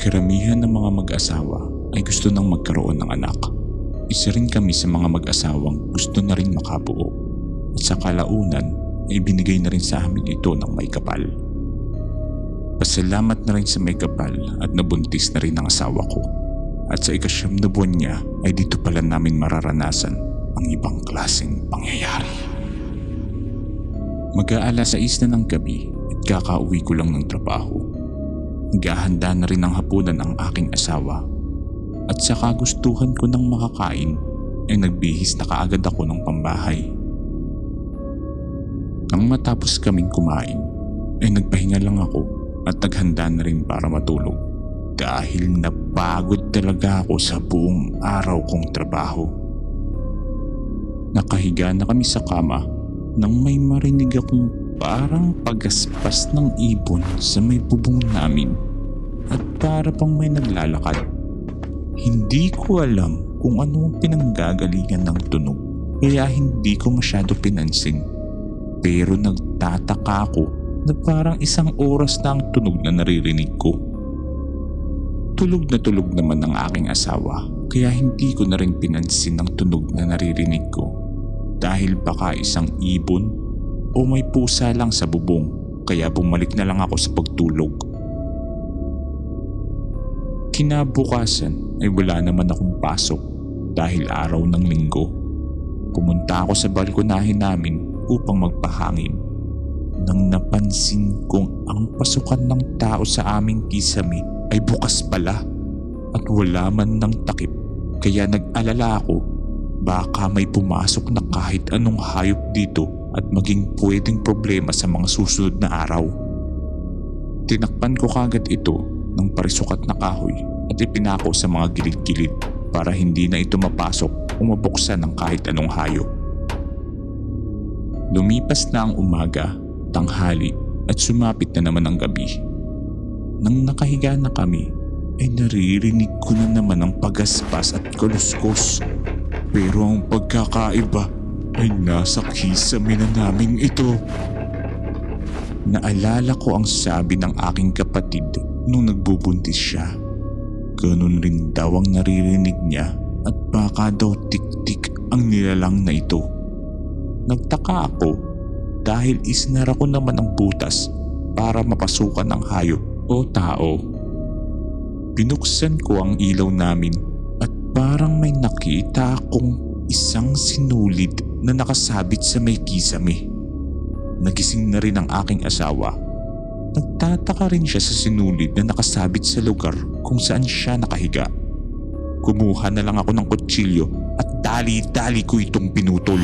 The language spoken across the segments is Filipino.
Karamihan ng mga mag-asawa ay gusto nang magkaroon ng anak. Isa rin kami sa mga mag-asawang gusto na rin makabuo. At sa kalaunan ay binigay na rin sa amin ito ng may kapal. Pasalamat na rin sa may kapal at nabuntis na rin ang asawa ko. At sa ika-9 na buwan niya ay dito pala namin mararanasan ang ibang klaseng pangyayari. Mag-aalas 6 na ng gabi at kakauwi ko lang ng trabaho. Naghahanda na rin ng hapunan ang aking asawa at sa kagustuhan ko ng makakain ay nagbihis na kaagad ako ng pambahay. Nang matapos kaming kumain ay nagpahinga lang ako at naghanda na rin para matulog dahil napagod talaga ako sa buong araw kong trabaho. Nakahiga na kami sa kama nang may marinig akong parang pagaspas ng ibon sa may bubong namin at para pang may naglalakad. Hindi ko alam kung ano ang pinanggagalingan ng tunog kaya hindi ko masyado pinansin. Pero nagtataka ako na parang 1 oras na ang tunog na naririnig ko. Tulog naman ang aking asawa kaya hindi ko na rin pinansin ang tunog na naririnig ko. Dahil baka isang ibon o may pusa lang sa bubong kaya bumalik na lang ako sa pagtulog. Kinabukasan ay wala naman akong pasok dahil araw ng linggo. Pumunta ako sa balkonahe namin upang magpahangin nang napansin kong ang pasukan ng tao sa aming kisame ay bukas pala at wala man ng takip kaya nag-alala ako baka may pumasok na kahit anong hayop dito at maging pwedeng problema sa mga susunod na araw. Tinakpan ko kagad ito ng parisukat na kahoy at ipinako sa mga gilid-gilid para hindi na ito mapasok o mabuksan ng kahit anong hayop. Lumipas na ang umaga, tanghali at sumapit na naman ang gabi. Nang nakahiga na kami ay naririnig ko na naman ang pagaspas at kaluskos. Pero ang pagkakaiba ay nasa kisame na namin ito. Naalala ko ang sabi ng aking kapatid nung nagbubuntis siya. Ganun rin daw ang naririnig niya at baka daw tik-tik ang nilalang na ito. Nagtaka ako dahil isnara ko naman ang butas para mapasukan ng hayop o tao. Binuksan ko ang ilaw namin at parang may nakita akong isang sinulid na nakasabit sa may kisame. Nagising na rin ang aking asawa. Nagtataka rin siya sa sinulid na nakasabit sa lugar kung saan siya nakahiga. Kumuha na lang ako ng kutsilyo at dali-dali ko itong pinutol.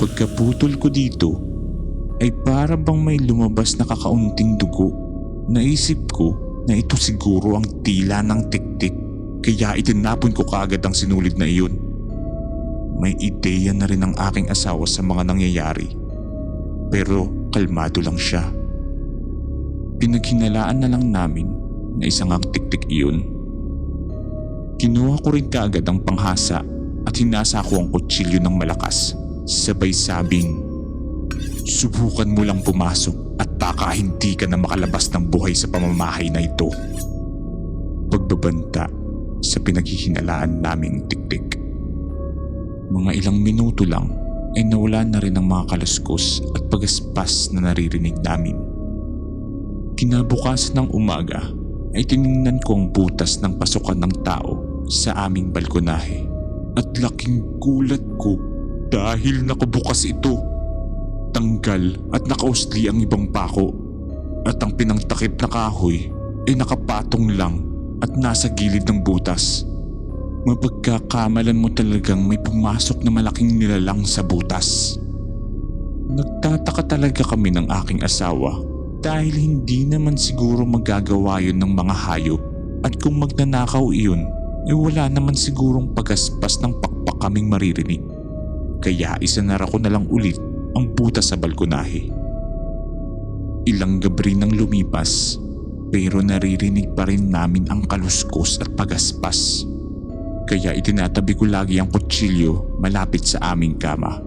Pagkaputol ko dito ay para bang may lumabas na kakaunting dugo. Naisip ko na ito siguro ang tila ng tiktik kaya itinapon ko kaagad ang sinulid na iyon. May ideya na rin ang aking asawa sa mga nangyayari pero kalmado lang siya. Pinaghinalaan na lang namin na isang ang tiktik iyon. Kinuha ko rin kaagad ang panghasa at hinasa ko ang kutsilyo ng malakas. Sabay sabing, "Subukan mo lang pumasok at baka hindi ka na makalabas ng buhay sa pamamahay na ito." Pagbabanta sa pinaghihinalaan naming tiktik. Mga ilang minuto lang ay nawala na rin ang mga kaluskos at pagaspas na naririnig namin. Kinabukasan ng umaga ay tiningnan ko ang butas ng pasukan ng tao sa aming balkonahe at laking gulat ko dahil nakabukas ito. Tanggal at nakausli ang ibang pako at ang pinangtakip na kahoy ay nakapatong lang at nasa gilid ng butas. Mapagkakamalan mo talagang may pumasok na malaking nilalang sa butas. Nagtataka talaga kami ng aking asawa dahil hindi naman siguro magagawa yun ng mga hayop at kung magnanakaw iyon ay wala naman sigurong pagaspas ng pakpak kaming maririnig. Kaya isanara ko na lang ulit ang butas sa balkonahe. Ilang gabi nang lumipas pero naririnig pa rin namin ang kaluskos at pagaspas. Kaya itinatabi ko lagi ang kutsilyo malapit sa aming kama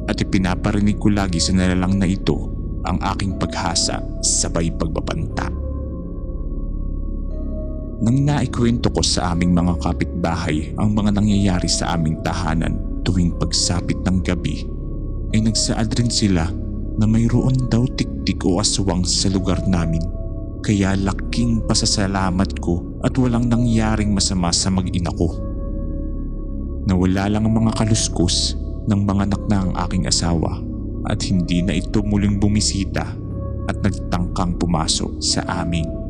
at ipinaparinig ko lagi sa nilalang na ito ang aking paghasa sabay pagbabanta. Nang naikwento ko sa aming mga kapitbahay ang mga nangyayari sa aming tahanan tuwing pagsapit ng gabi, ay nagsaad rin sila na mayroon daw tiktik o aswang sa lugar namin. Kaya laking pasasalamat ko at walang nangyaring masama sa mag-ina ko. Nawala lang ang mga kaluskos ng mga anak na ang aking asawa at hindi na ito muling bumisita at nagtangkang pumasok sa aming